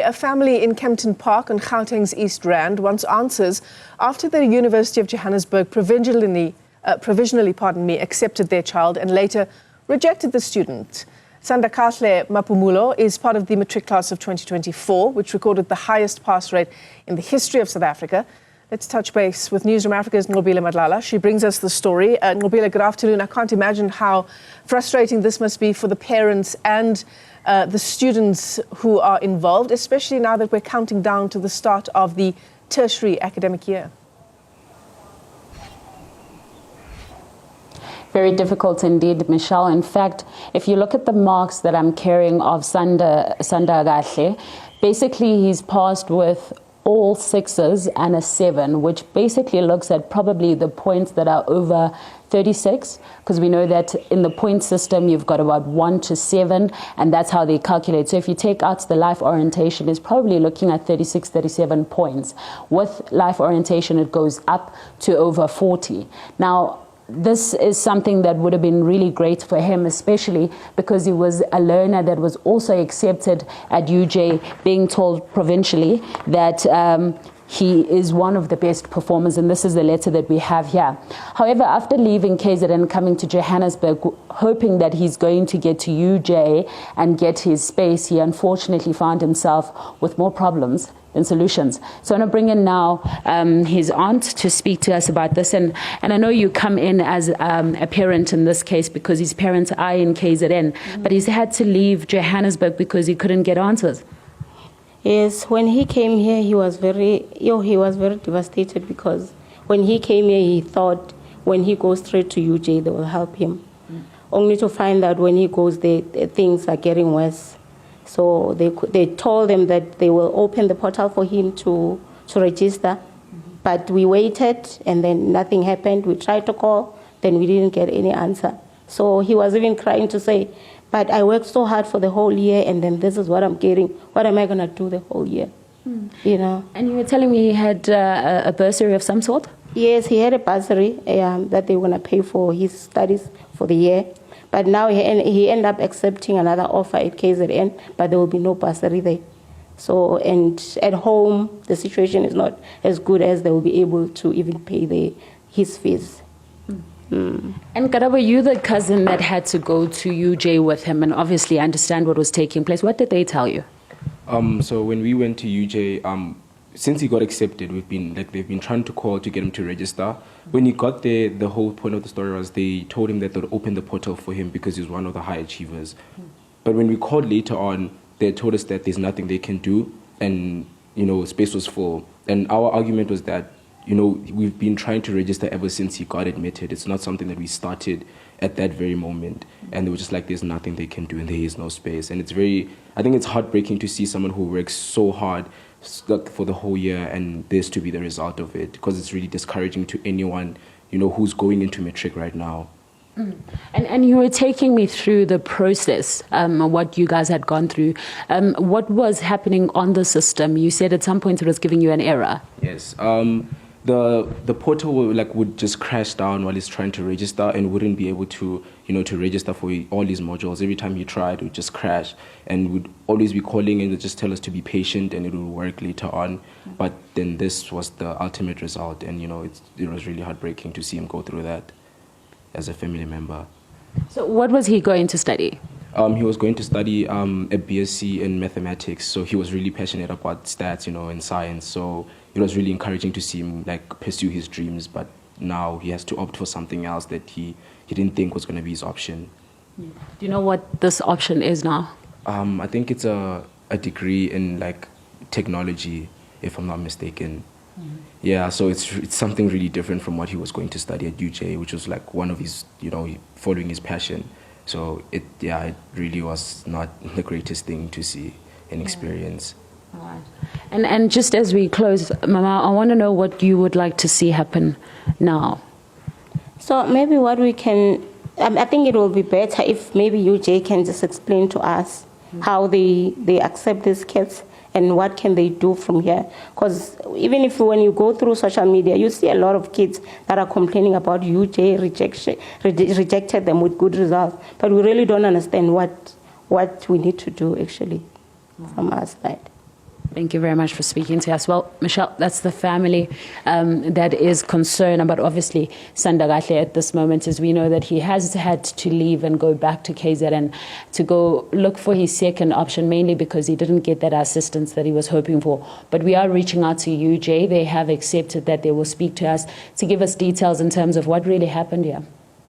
A family in Kempton Park on Gauteng's East Rand wants answers after the University of Johannesburg provisionally accepted their child and later rejected the student. Nqobile Madlala is part of the matric class of 2024, which recorded the highest pass rate in the history of South Africa. Let's touch base with Newzroom Afrika's Nqobile Madlala. She brings us the story. Nqobile, good afternoon. I can't imagine how frustrating this must be for the parents and the students who are involved, especially now that we're counting down to the start of the tertiary academic year. Very difficult indeed, Michelle. In fact, if you look at the marks that I'm carrying of Nqobile, basically he's passed with all sixes and a 7, which basically looks at probably the points that are over 36, because we know that in the point system you've got about 1 to 7, and that's how they calculate. So if you take out the life orientation, it's probably looking at 36, 37 points. With life orientation, it goes up to over 40. Now, this is something that would have been really great for him, especially because he was a learner that was also accepted at UJ, being told provincially that he is one of the best performers, and this is the letter that we have here. However, after leaving KZN and coming to Johannesburg, hoping that he's going to get to UJ and get his space, he unfortunately found himself with more problems than solutions. So I'm going to bring in now his aunt to speak to us about this. And I know you come in as a parent in this case because his parents are in KZN, but he's had to leave Johannesburg because he couldn't get answers. Yes, when he came here, he was very devastated because when he came here, he thought when he goes straight to UJ, they will help him. Only to find out when he goes there, things are getting worse. So they told him that they will open the portal for him to register. But we waited and then nothing happened. We tried to call, then we didn't get any answer. So he was even crying to say, but I worked so hard for the whole year and then this is what I'm getting. What am I going to do the whole year? You know. And you were telling me he had a bursary of some sort? Yes, he had a bursary that they were going to pay for his studies for the year. But now he ended up accepting another offer at KZN, but there will be no bursary there. So, and at home, the situation is not as good as they will be able to even pay his fees. And Kada, were you the cousin that had to go to UJ with him and obviously understand what was taking place? What did they tell you? So when we went to UJ, since he got accepted, they've been trying to call to get him to register. When he got there, the whole point of the story was they told him that they would open the portal for him because he's one of the high achievers. But when we called later on, they told us that there's nothing they can do, and space was full. And our argument was that we've been trying to register ever since he got admitted. It's not something that we started at that very moment. And they were just like, there's nothing they can do and there is no space. And I think it's heartbreaking to see someone who works so hard for the whole year and this to be the result of it, because it's really discouraging to anyone, who's going into matric right now. And you were taking me through the process, what you guys had gone through. What was happening on the system? You said at some point it was giving you an error. Yes. The portal would just crash down while he's trying to register and wouldn't be able to to register for all these modules. Every time he tried, it would just crash, and would always be calling and just tell us to be patient and it would work later on. But then this was the ultimate result, and it was really heartbreaking to see him go through that as a family member. So what was he going to study? He was going to study a BSc in mathematics, so he was really passionate about stats, and science. So it was really encouraging to see him pursue his dreams, but now he has to opt for something else that he didn't think was going to be his option. Do you know what this option is now? I think it's a degree in technology, if I'm not mistaken. Yeah, so it's something really different from what he was going to study at UJ, which was one of his, following his passion. So it really was not the greatest thing to see and experience. All right. And just as we close, Mama, I want to know what you would like to see happen now. So maybe what we can, I think it will be better if maybe UJ can just explain to us how they accept these kids and what can they do from here. Because even when you go through social media, you see a lot of kids that are complaining about UJ rejected them with good results. But we really don't understand what we need to do actually from our side. Thank you very much for speaking to us. Well, Michelle, that's the family that is concerned about, obviously, Sandagahle at this moment, as we know that he has had to leave and go back to KZN to go look for his second option, mainly because he didn't get that assistance that he was hoping for. But we are reaching out to UJ. They have accepted that they will speak to us to give us details in terms of what really happened here.